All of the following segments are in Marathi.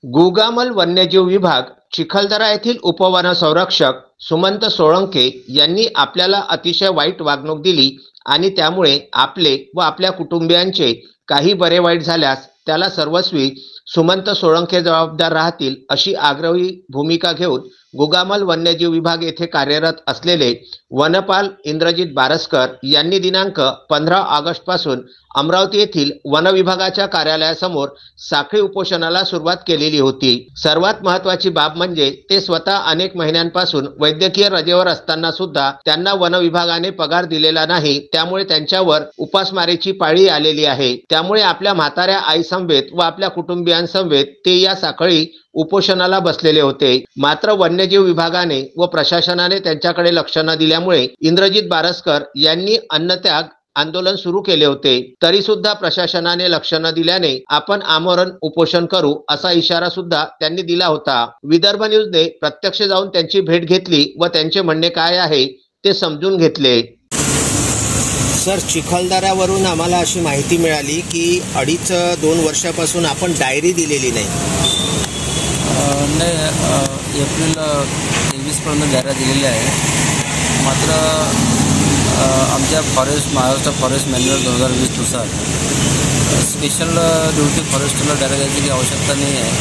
गुगामल वन्यजीव विभाग चिखलदरा येथील उपवन संरक्षक सुमंत सोळंके यांनी आपल्याला अतिशय वाईट वागणूक दिली आणि त्यामुळे आपले व आपल्या कुटुंबियांचे काही बरे वाईट झाल्यास त्याला सर्वस्वी सुमंत सोळंके जबाबदार राहतील अशी आग्रही भूमिका घेऊन गुगामल वन्यजीव विभाग येथे कार्यरत असलेले वनपाल इंद्रजित बारसकर यांनी दिनांक 15 ऑगस्ट पासून अमरावती येथील वन विभागाच्या कार्यालयासमोर साखळी उपोषणाला सुरुवात केलेली होती। सर्वात महत्त्वाची बाब म्हणजे ते स्वतः अनेक महिन्यांपासून वैद्यकीय रजेवर असताना सुद्धा त्यांना वन विभागाने पगार दिलेला नाही, त्यामुळे त्यांच्यावर उपासमारीची पाळी आलेली आहे। त्यामुळे आपल्या म्हाताऱ्या आईसमवेत व आपल्या कुटुंबियांसमवेत ते या साखळी उपोषणाला बसलेले होते। मात्र वन्यजीव विभागाने व प्रशासनाने त्यांच्याकडे लक्ष न दिल्यामुळे इंद्रजित बारसकर यांनी अन्नत्याग आंदोलन सुरू केले होते। तरी सुद्धा प्रशासनाने लक्ष न दिल्याने आपण आमरण उपोषण करू असा इशारा सुद्धा त्यांनी दिला होता। विदर्भ न्यूजने प्रत्यक्ष जाऊन त्यांची भेट घेतली व त्यांचे म्हणणे काय आहे ते समजून घेतले। सर, चिखलदऱ्यावरून आम्हाला अशी माहिती मिळाली की 2.5-2 वर्षापासून आपण डायरी दिलेली नाही। एप्रिल 23 पर्यंत डायऱ्या दिलेल्या आहे। मात्र आमच्या महाराष्ट्र फॉरेस्ट मॅन्युअल 2020 नुसार स्पेशल ड्युटी फॉरेस्टला डायऱ्या द्यायची काही आवश्यकता नाही आहे।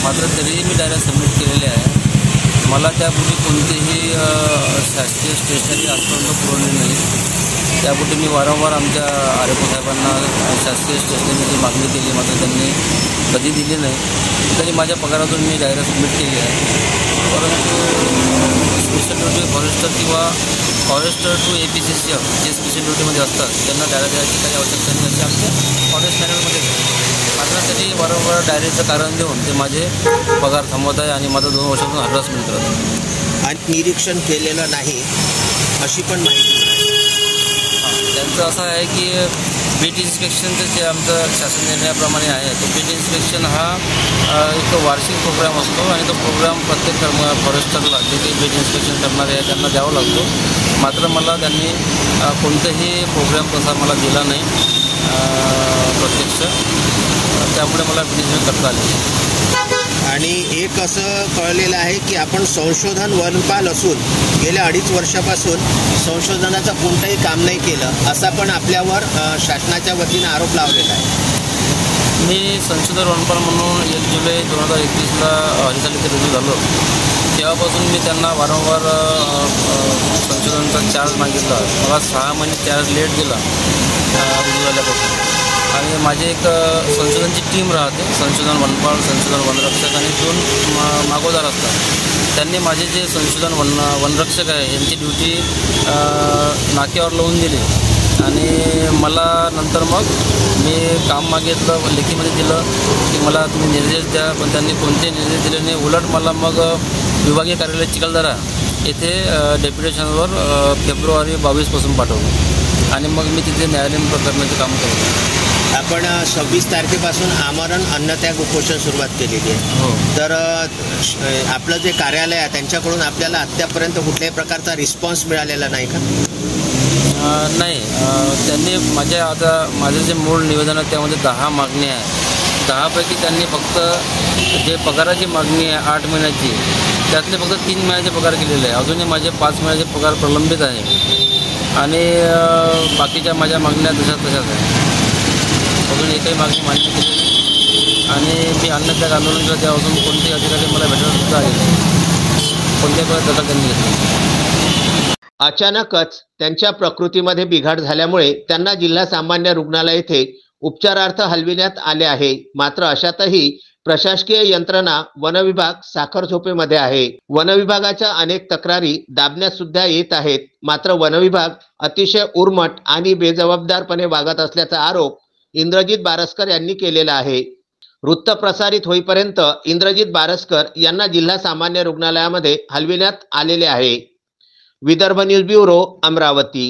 मात्र तरीही मी डायऱ्या सबमिट केलेल्या आहे। मला त्यापूर्वी कोणतीही शासकीय स्टेशनरी आजपर्यंत पुरवली नाही। त्यापुढे मी वारंवार आमच्या आरोग्य साहेबांना शासकीय स्टेशनरीची मागणी केली, मात्र त्यांनी कधी दिली नाही। तरी माझ्या पगारातून मी डायऱ्या सबमिट केली आहे। परंतु स्पेशल ड्युटी फॉरेस्टर किंवा फॉरेस्टर टू APCCF जे स्पेशल ड्युटीमध्ये असतात त्यांना डायऱ्या द्यायची काही आवश्यकता नाही असे आमच्या फॉरेस्ट मॅन्युअलमध्ये मात्र तरी वारंवार डायरीचं कारण देऊन ते माझे पगार थांबवत आहे आणि माझं 2 वर्षातून हॅरॅसमेंट करत आहे आणि निरीक्षण केलेलं नाही अशी पण माहिती मिळाली। त्यांचं असं आहे की बीट इन्स्पेक्शनचं जे आमचं शासन निर्णयाप्रमाणे आहे तो बीट इन्स्पेक्शन हा एक वार्षिक प्रोग्राम असतो आणि तो प्रोग्राम प्रत्येक फॉरेस्टरला जे काही बीट इन्स्पेक्शन करणारे आहे त्यांना द्यावा लागतो। मात्र मला त्यांनी कोणताही प्रोग्राम तसा मला दिला नाही प्रत्यक्ष, त्यामुळे मला बीट इन्स्पेक्शन करता आले। आणि एक असं कळलेलं आहे की आपण संशोधन वनपाल असून गेल्या 2.5 वर्षापासून संशोधनाचं कोणतंही काम नाही केलं असा पण आपल्यावर शासनाच्या वतीने आरोप लावलेला आहे। मी संशोधन वनपाल म्हणून 1 जुलै 2021ला हरिताल इथे रुजू झालो। तेव्हापासून मी त्यांना वारंवार संशोधनाचा चार्ज मागितला। मला 6 महिने चार्ज लेट दिला रुजू झाल्यापासून। आणि माझे एक संशोधनची टीम राहते, संशोधन वनपाल, संशोधन वनरक्षक आणि 2 मागोदार असतात। त्यांनी माझे जे संशोधन वनरक्षक आहे यांची ड्युटी नाक्यावर लावून दिली आणि मला नंतर मग मी काम मागितलं, लेखीमध्ये दिलं की मला तुम्ही निर्देश द्या, पण त्यांनी कोणते निर्देश दिले नाही। उलट मला मग विभागीय कार्यालय चिखलदरा येथे डेप्युटेशनवर फेब्रुवारी 22 पाठवलं आणि मग मी तिथे न्यायालयीन प्रकरणाचे काम करतो। आपण 26 तारखेपासून आमरण अन्नत्याग उपोषण सुरुवात केलेली आहे। हो। तर आपलं जे कार्यालय आहे त्यांच्याकडून आपल्याला अद्यापर्यंत कुठल्याही प्रकारचा रिस्पॉन्स मिळालेला नाही का? नाही, त्यांनी माझे जे मूळ निवेदन आहे त्यामध्ये 10 मागणी आहे। 10 पैकी त्यांनी फक्त जे पगाराची मागणी आहे 8 महिन्याची त्यातले फक्त 3 महिन्याचे पगार केलेले आहे। अजूनही माझे 5 महिन्याचे पगार प्रलंबित आहे आणि बाकीच्या माझ्या मागण्या तशाच आहे। अजून एकही मागणी मान्य केली नाही आणि मी अन्नत्याग आंदोलन केलं त्यापासून कोणतेही अधिकारी मला भेटायला सुद्धा आले नाही, कोणत्याही प्रकारे दखल त्यांनी घेतली। अचानकच त्यांच्या प्रकृतीमध्ये बिघाड झाल्यामुळे त्यांना जिल्हा सामान्य रुग्णालय येथे उपचारार्थ हलविण्यात आले आहे। मात्र अशातही प्रशासकीय यंत्रणा वनविभाग साखर झोपेमध्ये आहे। वनविभागाच्या अनेक तक्रारी दाबण्यात सुद्धा येत आहेत, मात्र वनविभाग अतिशय उर्मट आणि बेजबाबदारपणे वागत असल्याचा आरोप इंद्रजित बारसकर यांनी केलेला आहे। वृत्त प्रसारित होईपर्यंत इंद्रजित बारसकर यांना जिल्हा सामान्य रुग्णालयामध्ये हलविण्यात आलेले आहे। Vidarbha news bureau, Amravati.